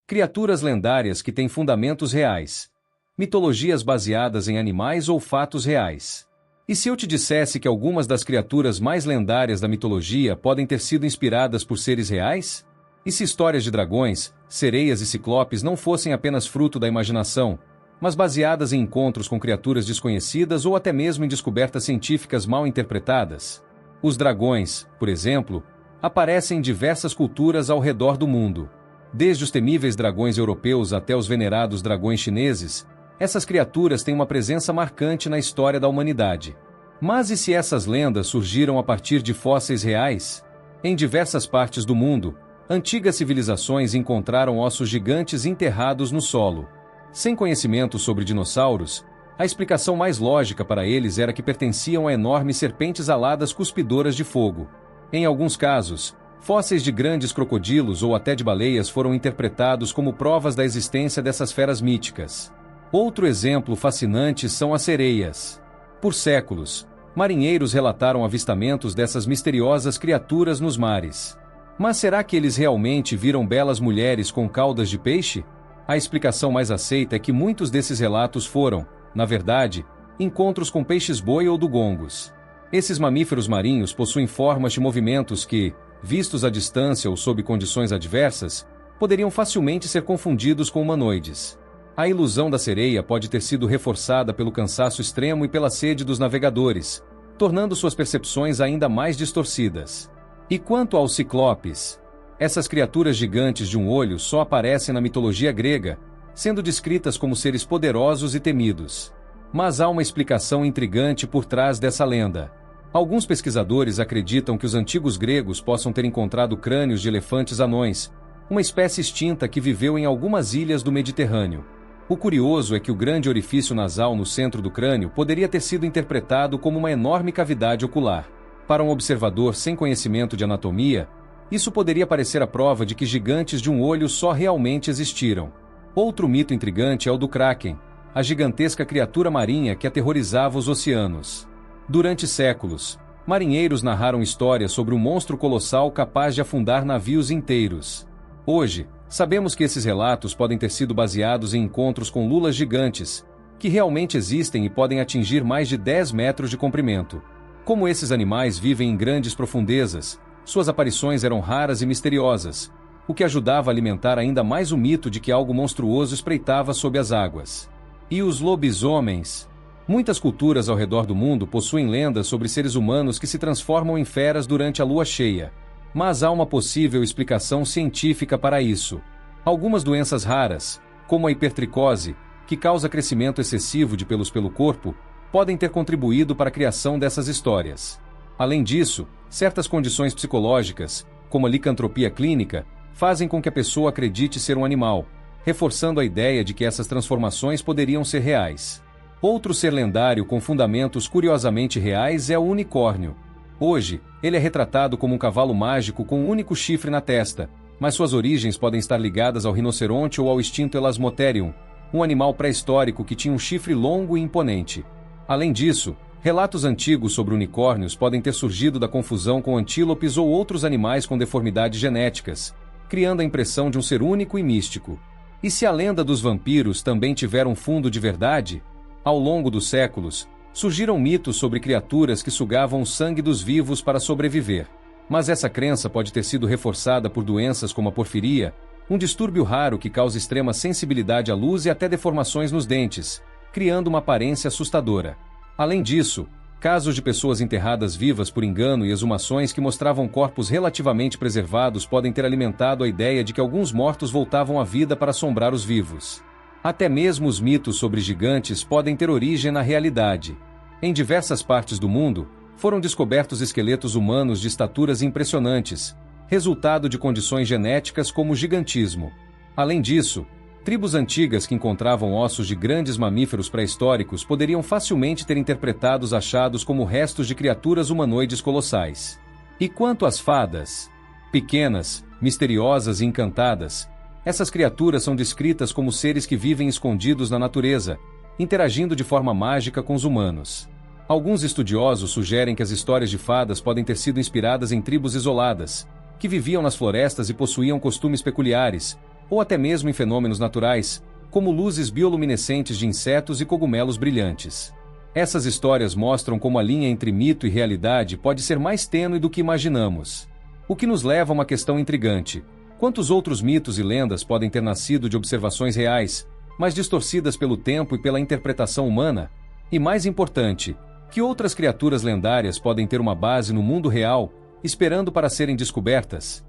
Criaturas lendárias que têm fundamentos reais. Mitologias baseadas em animais ou fatos reais. E se eu te dissesse que algumas das criaturas mais lendárias da mitologia podem ter sido inspiradas por seres reais? E se histórias de dragões, sereias e ciclopes não fossem apenas fruto da imaginação, mas baseadas em encontros com criaturas desconhecidas ou até mesmo em descobertas científicas mal interpretadas? Os dragões, por exemplo, aparecem em diversas culturas ao redor do mundo. Desde os temíveis dragões europeus até os venerados dragões chineses, essas criaturas têm uma presença marcante na história da humanidade. Mas e se essas lendas surgiram a partir de fósseis reais? Em diversas partes do mundo, antigas civilizações encontraram ossos gigantes enterrados no solo. Sem conhecimento sobre dinossauros, a explicação mais lógica para eles era que pertenciam a enormes serpentes aladas cuspidoras de fogo. Em alguns casos, fósseis de grandes crocodilos ou até de baleias foram interpretados como provas da existência dessas feras míticas. Outro exemplo fascinante são as sereias. Por séculos, marinheiros relataram avistamentos dessas misteriosas criaturas nos mares. Mas será que eles realmente viram belas mulheres com caudas de peixe? A explicação mais aceita é que muitos desses relatos foram, na verdade, encontros com peixes-boi ou dugongos. Esses mamíferos marinhos possuem formas de movimentos que, vistos à distância ou sob condições adversas, poderiam facilmente ser confundidos com humanoides. A ilusão da sereia pode ter sido reforçada pelo cansaço extremo e pela sede dos navegadores, tornando suas percepções ainda mais distorcidas. E quanto aos ciclopes? Essas criaturas gigantes de um olho só aparecem na mitologia grega, sendo descritas como seres poderosos e temidos. Mas há uma explicação intrigante por trás dessa lenda. Alguns pesquisadores acreditam que os antigos gregos possam ter encontrado crânios de elefantes anões, uma espécie extinta que viveu em algumas ilhas do Mediterrâneo. O curioso é que o grande orifício nasal no centro do crânio poderia ter sido interpretado como uma enorme cavidade ocular. Para um observador sem conhecimento de anatomia, isso poderia parecer a prova de que gigantes de um olho só realmente existiram. Outro mito intrigante é o do Kraken, a gigantesca criatura marinha que aterrorizava os oceanos. Durante séculos, marinheiros narraram histórias sobre um monstro colossal capaz de afundar navios inteiros. Hoje, sabemos que esses relatos podem ter sido baseados em encontros com lulas gigantes, que realmente existem e podem atingir mais de 10 metros de comprimento. Como esses animais vivem em grandes profundezas, suas aparições eram raras e misteriosas, o que ajudava a alimentar ainda mais o mito de que algo monstruoso espreitava sob as águas. E os lobisomens? Muitas culturas ao redor do mundo possuem lendas sobre seres humanos que se transformam em feras durante a lua cheia. Mas há uma possível explicação científica para isso. Algumas doenças raras, como a hipertricose, que causa crescimento excessivo de pelos pelo corpo, podem ter contribuído para a criação dessas histórias. Além disso, certas condições psicológicas, como a licantropia clínica, fazem com que a pessoa acredite ser um animal, reforçando a ideia de que essas transformações poderiam ser reais. Outro ser lendário com fundamentos curiosamente reais é o unicórnio. Hoje, ele é retratado como um cavalo mágico com um único chifre na testa, mas suas origens podem estar ligadas ao rinoceronte ou ao extinto Elasmotherium, um animal pré-histórico que tinha um chifre longo e imponente. Além disso, relatos antigos sobre unicórnios podem ter surgido da confusão com antílopes ou outros animais com deformidades genéticas, criando a impressão de um ser único e místico. E se a lenda dos vampiros também tiver um fundo de verdade? Ao longo dos séculos, surgiram mitos sobre criaturas que sugavam o sangue dos vivos para sobreviver. Mas essa crença pode ter sido reforçada por doenças como a porfiria, um distúrbio raro que causa extrema sensibilidade à luz e até deformações nos dentes, criando uma aparência assustadora. Além disso, casos de pessoas enterradas vivas por engano e exumações que mostravam corpos relativamente preservados podem ter alimentado a ideia de que alguns mortos voltavam à vida para assombrar os vivos. Até mesmo os mitos sobre gigantes podem ter origem na realidade. Em diversas partes do mundo, foram descobertos esqueletos humanos de estaturas impressionantes, resultado de condições genéticas como o gigantismo. Além disso, tribos antigas que encontravam ossos de grandes mamíferos pré-históricos poderiam facilmente ter interpretado os achados como restos de criaturas humanoides colossais. E quanto às fadas? Pequenas, misteriosas e encantadas, essas criaturas são descritas como seres que vivem escondidos na natureza, interagindo de forma mágica com os humanos. Alguns estudiosos sugerem que as histórias de fadas podem ter sido inspiradas em tribos isoladas, que viviam nas florestas e possuíam costumes peculiares, ou até mesmo em fenômenos naturais, como luzes bioluminescentes de insetos e cogumelos brilhantes. Essas histórias mostram como a linha entre mito e realidade pode ser mais tênue do que imaginamos. O que nos leva a uma questão intrigante: quantos outros mitos e lendas podem ter nascido de observações reais, mas distorcidas pelo tempo e pela interpretação humana? E mais importante, que outras criaturas lendárias podem ter uma base no mundo real, esperando para serem descobertas?